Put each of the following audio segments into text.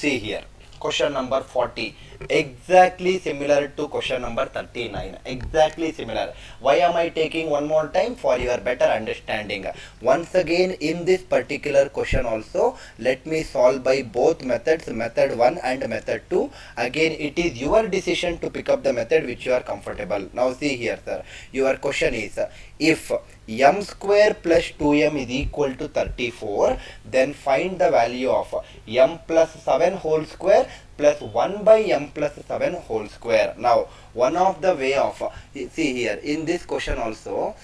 see here, question number 40, exactly similar to question number 39, exactly similar. Why am I taking one more time? For your better understanding. Once again, in this particular question also, let me solve by both methods, method 1 and method 2. Again, it is your decision to pick up the method which you are comfortable. Now see here, sir, your question is, if m square plus 2m is equal to 34, then find the value of m plus 7 whole square plus 1 by m plus 7 whole square. Now, one of the way of, see here, in this question also,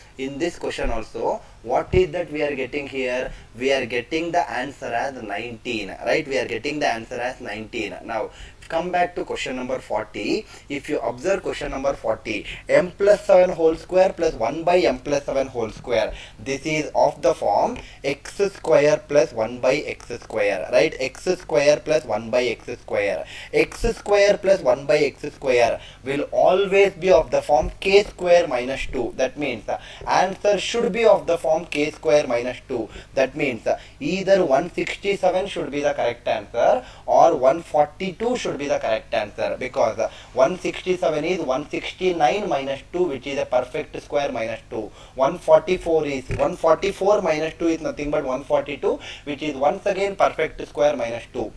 what is that we are getting here? We are getting the answer as 19, right? We are getting the answer as 19. Now, come back to question number 40. If you observe question number 40, m plus 7 whole square plus 1 by m plus 7 whole square. This is of the form x square plus 1 by x square, right? X square plus 1 by x square. X square plus 1 by x square will always be of the form k square minus 2. That means the answer should be of the form k square minus 2. That means either 167 should be the correct answer or 142 should be the correct answer, because 167 is 169 minus 2, which is a perfect square minus 2. 144 minus 2 is nothing but 142, which is once again perfect square minus 2.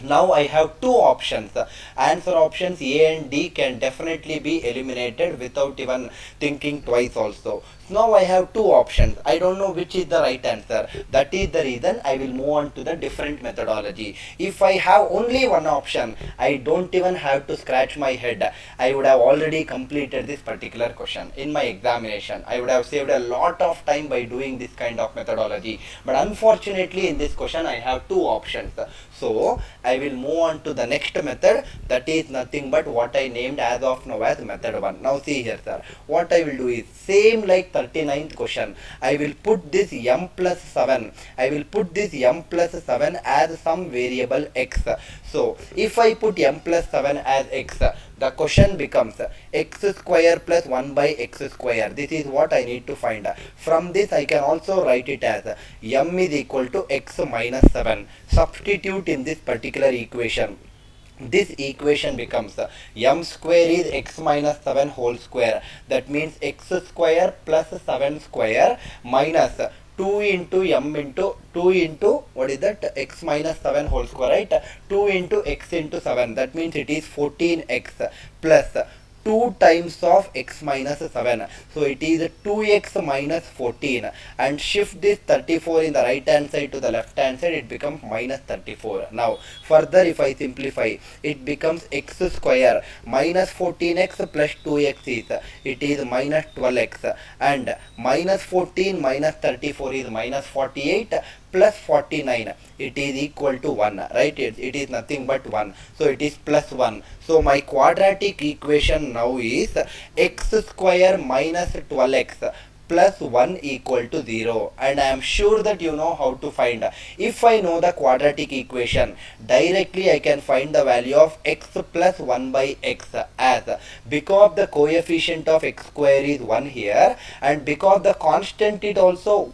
Now I have two options. Answer options A and D can definitely be eliminated without even thinking twice also. Now I have two options. I don't know which is the right answer. That is the reason I will move on to the different methodology. If I have only one option, I don't even have to scratch my head. I would have already completed this particular question in my examination. I would have saved a lot of time by doing this kind of methodology. But unfortunately in this question I have two options. So I will move on to the next method, that is nothing but what I named as of now as method 1. Now see here, sir, what I will do is same like 39th question. I will put this m plus 7. I will put this m plus 7 as some variable x. So if I put m plus 7 as x, the question becomes x square plus 1 by x square. This is what I need to find. From this I can also write it as m is equal to x minus 7. Substitute in this particular equation. This equation becomes m square is x minus 7 whole square. That means x square plus 7 square minus 2 into m into 2 into what is that, x minus 7 whole square, right? 2 into x into 7. That means it is 14x plus 2 times of x minus 7. So it is 2x minus 14, and shift this 34 in the right hand side to the left hand side, it becomes minus 34. Now further if I simplify, it becomes x square minus 14x plus 2x is, it is minus 12x, and minus 14 minus 34 is minus 48 plus 49, it is equal to 1, right? It is nothing but 1, so it is plus 1. So my quadratic equation now is x square minus 12x plus 1 equal to 0, and I am sure that you know how to find. If I know the quadratic equation, directly I can find the value of x plus 1 by x, as because the coefficient of x square is 1 here, and because the constant is also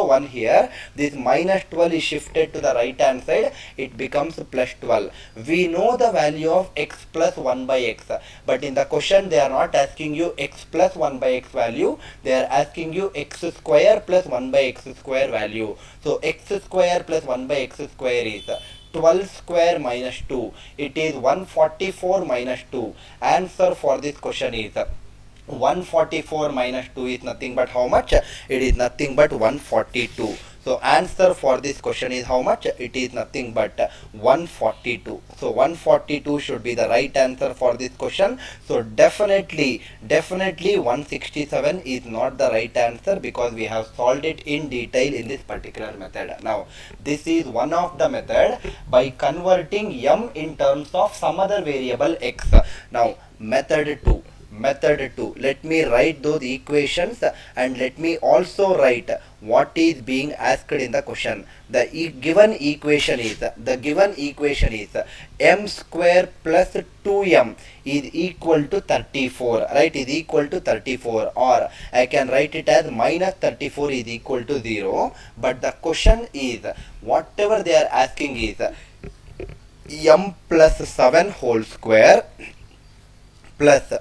1 here, this minus 12 is shifted to the right hand side, it becomes plus 12. We know the value of x plus 1 by x, but in the question they are not asking you x plus 1 by x value, they are asking you x square plus 1 by x square value. So x square plus 1 by x square is 12 square minus 2. It is 144 minus 2. Answer for this question is 144 minus 2 is nothing but how much? It is nothing but 142. So answer for this question is how much? It is nothing but 142. So 142 should be the right answer for this question. So definitely 167 is not the right answer, because we have solved it in detail in this particular method. Now this is one of the method by converting m in terms of some other variable x. Now method 2. Let me write those equations, and let me also write what is being asked in the question. The given equation is m square plus 2m is equal to 34, right? Is equal to 34, or I can write it as minus 34 is equal to 0. But the question is, whatever they are asking is m plus 7 whole square plus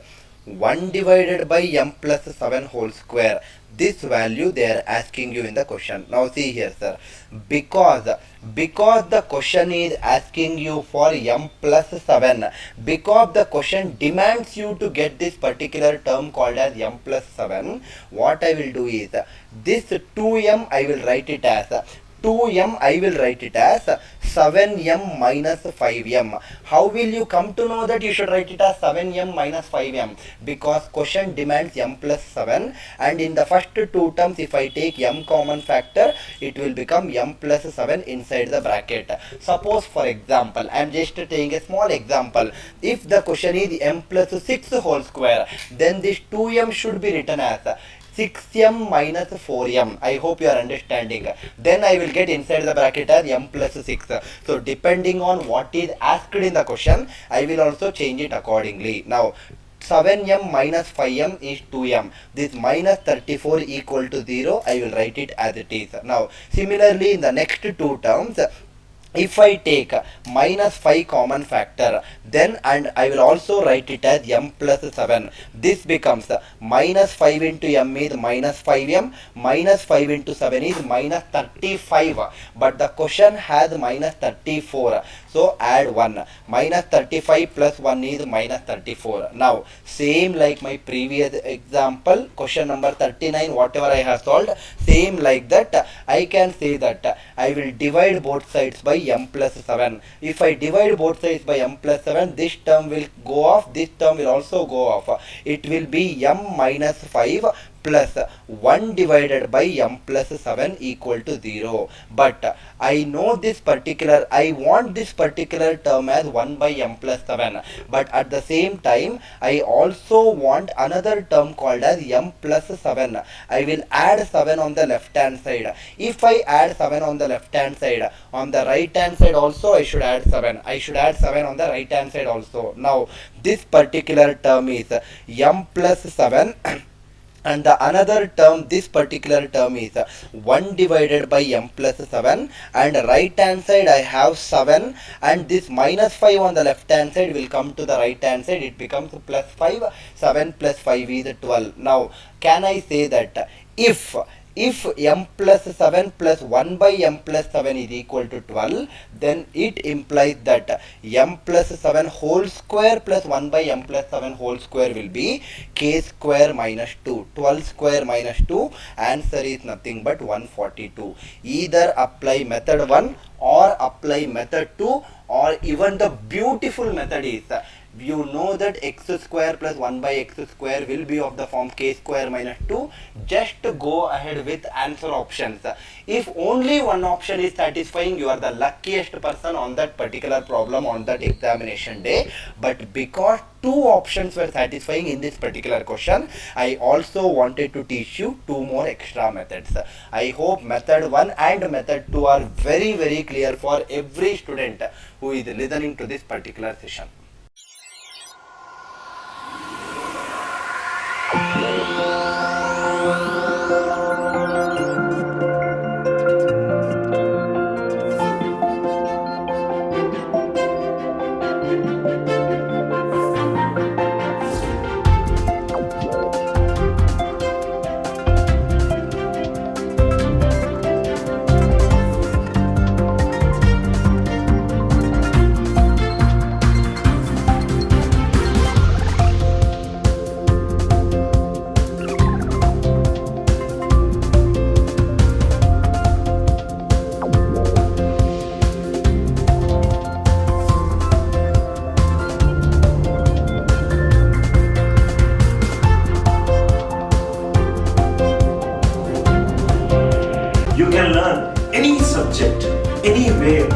1 divided by m plus 7 whole square. This value they are asking you in the question. Now see here, sir, because the question is asking you for m plus 7, because the question demands you to get this particular term called as m plus 7, what I will do is, this 2m I will write it as 2m, I will write it as 7m minus 5m. How will you come to know that you should write it as 7m minus 5m? Because question demands m plus 7, and in the first two terms, if I take m common factor, it will become m plus 7 inside the bracket. Suppose, for example, I am just taking a small example. If the question is m plus 6 whole square, then this 2m should be written as 6m minus 4m. I hope you are understanding. Then I will get inside the bracket as m plus 6. So depending on what is asked in the question, I will also change it accordingly. Now 7m minus 5m is 2m. This minus 34 equal to 0. I will write it as it is. Now similarly in the next two terms, if I take minus 5 common factor, then and I will also write it as m plus 7. This becomes minus 5 into m is minus 5m, minus 5 into 7 is minus 35. But the question has minus 34. So add 1. Minus 35 plus 1 is minus 34. Now same like my previous example, question number 39, whatever I have solved, same like that, I can say that I will divide both sides by m plus 7. If I divide both sides by m plus 7, this term will go off, this term will also go off. It will be m minus 5 plus 1 divided by m plus 7 equal to 0. But I know this particular, I want this particular term as 1 by m plus 7. But at the same time, I also want another term called as m plus 7. I will add 7 on the left hand side. If I add 7 on the left hand side, on the right hand side also I should add 7. I should add 7 on the right hand side also. Now this particular term is m plus 7. And the another term, this particular term is 1 divided by m plus 7, and right hand side I have 7, and this minus 5 on the left hand side will come to the right hand side, it becomes plus 5, 7 plus 5 is 12. Now can I say that if m plus 7 plus 1 by m plus 7 is equal to 12, then it implies that m plus 7 whole square plus 1 by m plus 7 whole square will be k square minus 2. 12 square minus 2, answer is nothing but 142. Either apply method 1 or apply method 2, or even the beautiful method is, you know that x square plus 1 by x square will be of the form k square minus 2. Just go ahead with answer options. If only one option is satisfying, you are the luckiest person on that particular problem on that examination day. But because two options were satisfying in this particular question, I also wanted to teach you two more extra methods. I hope method 1 and method 2 are very clear for every student who is listening to this particular session. You can learn any subject, anywhere,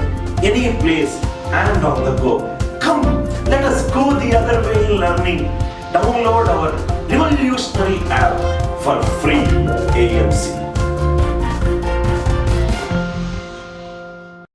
any place, and on the go. Come, let us go the other way in learning. Download our revolutionary app for free AMC.